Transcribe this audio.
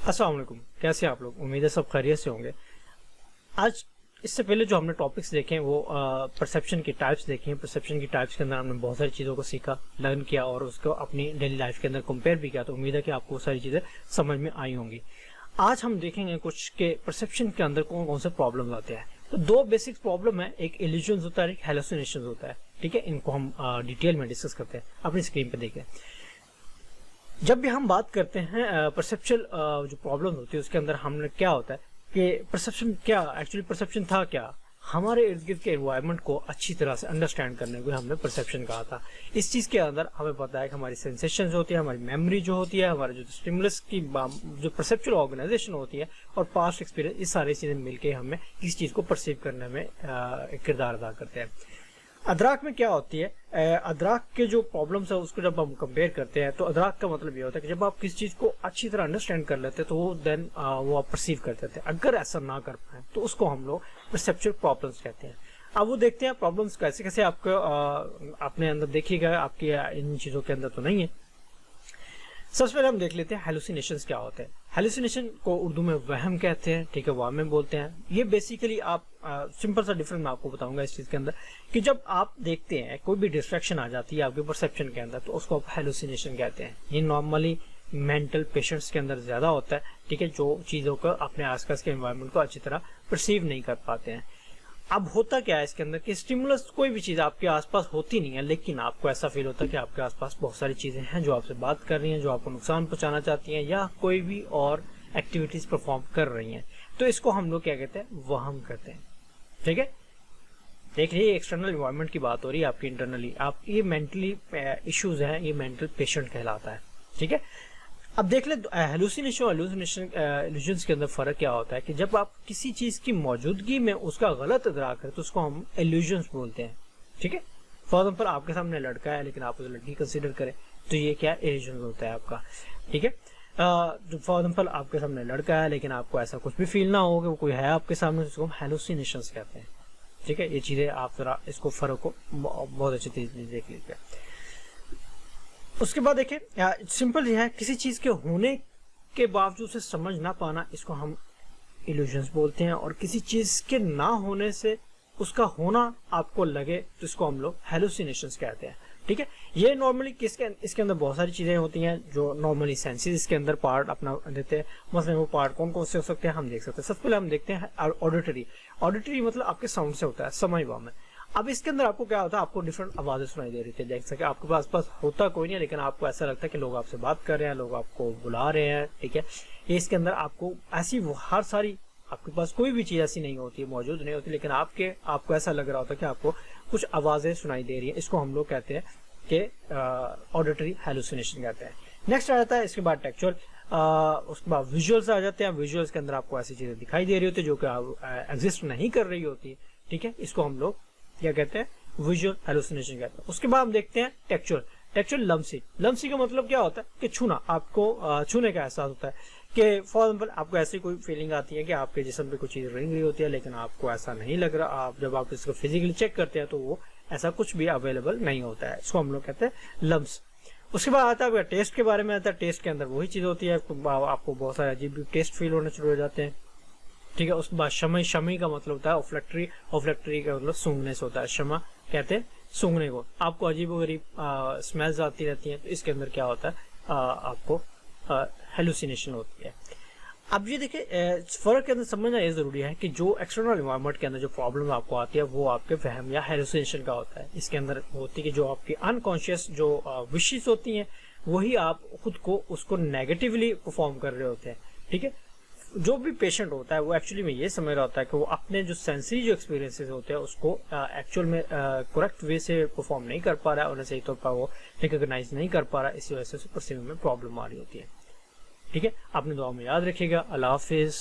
अस्सलाम वालेकुम, कैसे हैं आप लोग। उम्मीद है सब खैरियत से होंगे। आज इससे पहले जो हमने टॉपिक्स देखे हैं वो परसेप्शन की टाइप्स देखे हैं। परसेप्शन की टाइप्स के अंदर हमने बहुत सारी चीज़ों को सीखा, लर्न किया और उसको अपनी डेली लाइफ के अंदर कंपेयर भी किया। तो उम्मीद है कि आपको वो सारी चीज़ें समझ में आई होंगी। आज हम देखेंगे कुछ के परसेप्शन के अंदर कौन कौन से प्रॉब्लम आते हैं। तो दो बेसिक प्रॉब्लम है, एक इल्यूजन होता है, एक हेलुसिनेशन होता है। ठीक है, इनको हम डिटेल में डिस्कस करते हैं। अपनी स्क्रीन पर देखें। जब भी हम बात करते हैं परसेप्चुअल जो प्रॉब्लम होती है उसके अंदर हमने क्या होता है कि परसेप्शन क्या एक्चुअली परसेप्शन था क्या, हमारे इर्द गिर्द के एनवायरनमेंट को अच्छी तरह से अंडरस्टैंड करने को हमने परसेप्शन कहा था। इस चीज़ के अंदर हमें पता है कि हमारी सेंसेशंस होती है, हमारी मेमोरी जो होती है, हमारे जो स्टिमुलस की जो परसेप्चुअल ऑर्गेनाइजेशन होती है और पास्ट एक्सपीरियंस, ये सारी चीज़ें मिलकर हमें इस चीज़ को परसीव करने में किरदार अदा करते हैं। अदराक में क्या होती है, अदराक के जो प्रॉब्लम्स है उसको जब हम कंपेयर करते हैं तो अदराक का मतलब ये होता है कि जब आप किसी चीज को अच्छी तरह अंडरस्टैंड कर लेते हैं तो वो देन वो आप परसीव कर देते हैं। अगर ऐसा ना कर पाए तो उसको हम लोग परसेप्चुअल प्रॉब्लम्स कहते हैं। अब वो देखते हैं प्रॉब्लम्स कैसे कैसे आपको अपने अंदर देखिएगा, आपकी इन चीजों के अंदर तो नहीं है। सबसे पहले हम देख लेते हैं हेलुसिनेशंस क्या होते हैं। हेलुसिनेशन को उर्दू में वहम कहते हैं, ठीक है, वाहम बोलते हैं। ये बेसिकली आप सिंपल सा डिफरेंस मैं आपको बताऊंगा इस चीज के अंदर कि जब आप देखते हैं कोई भी डिस्ट्रैक्शन आ जाती है आपके परसेप्शन के अंदर तो उसको आप हेलुसिनेशन कहते हैं। ये नॉर्मली मेंटल पेशेंट्स के अंदर ज्यादा होता है, ठीक है, जो चीजों को अपने आसपास के एनवायरनमेंट को अच्छी तरह परसीव नहीं कर पाते हैं। अब होता क्या है इसके अंदर कि स्टिमुलस कोई भी चीज आपके आसपास होती नहीं है, लेकिन आपको ऐसा फील होता है कि आपके आसपास बहुत सारी चीजें हैं जो आपसे बात कर रही हैं, जो आपको नुकसान पहुंचाना चाहती हैं या कोई भी और एक्टिविटीज परफॉर्म कर रही हैं। तो इसको हम लोग क्या कहते हैं, वहम कहते हैं। ठीक है, देख लीजिए एक्सटर्नल एनवायरनमेंट की बात हो रही है आपकी, इंटरनली आप ये मेंटली इश्यूज हैं, ये मेंटल पेशेंट कहलाता है। ठीक है, अब देख ले हेलुसिनेशन और इल्यूजन्स के अंदर फर्क क्या होता है कि जब आप किसी चीज की मौजूदगी में उसका गलत इदराक करें तो उसको हम इल्यूजन्स बोलते हैं। ठीक है, फॉर एग्जाम्पल आपके सामने लड़का है लेकिन आप उसे लड़की कंसीडर करें तो ये क्या इल्यूजन होता है आपका। ठीक है, फॉर एग्जाम्पल आपके सामने लड़का है लेकिन आपको ऐसा कुछ भी फील ना हो कि वो कोई है आपके सामने, उसको हम हेलुसिनेशंस कहते हैं। ठीक है, ये चीजें आप जरा इसको फर्क को बहुत अच्छी तरीके से देख लीजिए। उसके बाद देखिए सिंपल ये है, किसी चीज के होने के बावजूद उसे समझ ना पाना, इसको हम इल्यूजन्स बोलते हैं। और किसी चीज के ना होने से उसका होना आपको लगे तो इसको हम लोग हेलुसिनेशंस कहते हैं। ठीक है, ये नॉर्मली इसके अंदर बहुत सारी चीजें होती हैं जो नॉर्मली सेंसेस इसके अंदर पार्ट अपना देते हैं। मतलब वो पार्ट कौन कौन से हो सकते हैं हम देख सकते हैं। सबसे पहले हम देखते हैं ऑडिटरी। ऑडिटरी मतलब आपके साउंड से होता है, समय में। अब इसके अंदर आपको क्या होता है, आपको डिफरेंट आवाजें सुनाई दे रही थी, देख सके आपके पास होता कोई नहीं है लेकिन आपको ऐसा लगता है कि लोग आपसे बात कर रहे हैं, लोग आपको बुला रहे हैं। ठीक है, ये इसके अंदर आपको ऐसी हर सारी आपके पास कोई भी चीज ऐसी नहीं होती, मौजूद नहीं होती, लेकिन आपको ऐसा लग रहा होता है कि आपको कुछ आवाजें सुनाई दे रही है। इसको हम लोग कहते हैं कि ऑडिटरी हेलुसिनेशन कहते हैं। नेक्स्ट आ जाता है इसके बाद टेक्चुअल, उसके बाद विजुअल्स आ जाते हैं। विजुअल्स के अंदर आपको ऐसी चीजें दिखाई दे रही होती है जो कि एग्जिस्ट नहीं कर रही होती। ठीक है, इसको हम लोग क्या कहते हैं, विजुअल हेलुसिनेशन कहते हैं। उसके बाद हम देखते हैं टेक्चुअल। टेक्चुअल लम्सी। लम्सी का मतलब क्या होता है कि छूना, आपको छूने का एहसास होता है कि फॉर एग्जाम्पल आपको ऐसी कोई फीलिंग आती है कि आपके जिस्म पे कुछ चीज रिंग रही होती है लेकिन आपको ऐसा नहीं लग रहा। आप जब आप इसको फिजिकली चेक करते हैं तो वो ऐसा कुछ भी अवेलेबल नहीं होता है, इसको हम लोग कहते हैं लम्स। उसके बाद आता है टेस्ट के बारे में आता है। टेस्ट के अंदर वही चीज होती है, आपको बहुत सारे अजीब टेस्ट फील होने शुरू हो जाते हैं। ठीक है, उसके बाद शमी। शमी का मतलब होता है ऑफ्लेक्टरी। ऑफ्लेक्टरी का मतलब सूंघने से होता है, शमा कहते हैं सूंघने को। आपको अजीब गरीब स्मेल्स आती रहती हैं तो इसके अंदर क्या होता है, आपको हेलुसिनेशन होती है। अब ये देखिए फर्क के अंदर समझना ये जरूरी है कि जो एक्सटर्नल एनवायरनमेंट के अंदर जो प्रॉब्लम आपको आती है वो आपके वहम या हेलुसिनेशन का होता है। इसके अंदर होती है कि जो आपकी अनकॉन्शियस जो विशेस होती हैं वही आप खुद को उसको नेगेटिवली परफॉर्म कर रहे होते हैं। ठीक है, जो भी पेशेंट होता है वो एक्चुअली में ये समझ रहा होता है कि वो अपने जो सेंसरी जो एक्सपीरियंसेस होते हैं उसको एक्चुअल में करेक्ट वे से परफॉर्म नहीं कर पा रहा है, उन्हें सही तौर पर वो रिकॉग्नाइज नहीं कर पा रहा है, इसी वजह से परसीविंग में प्रॉब्लम आ रही होती है। ठीक है, आपने दुआ में याद रखिएगा। अल्लाह हाफिज।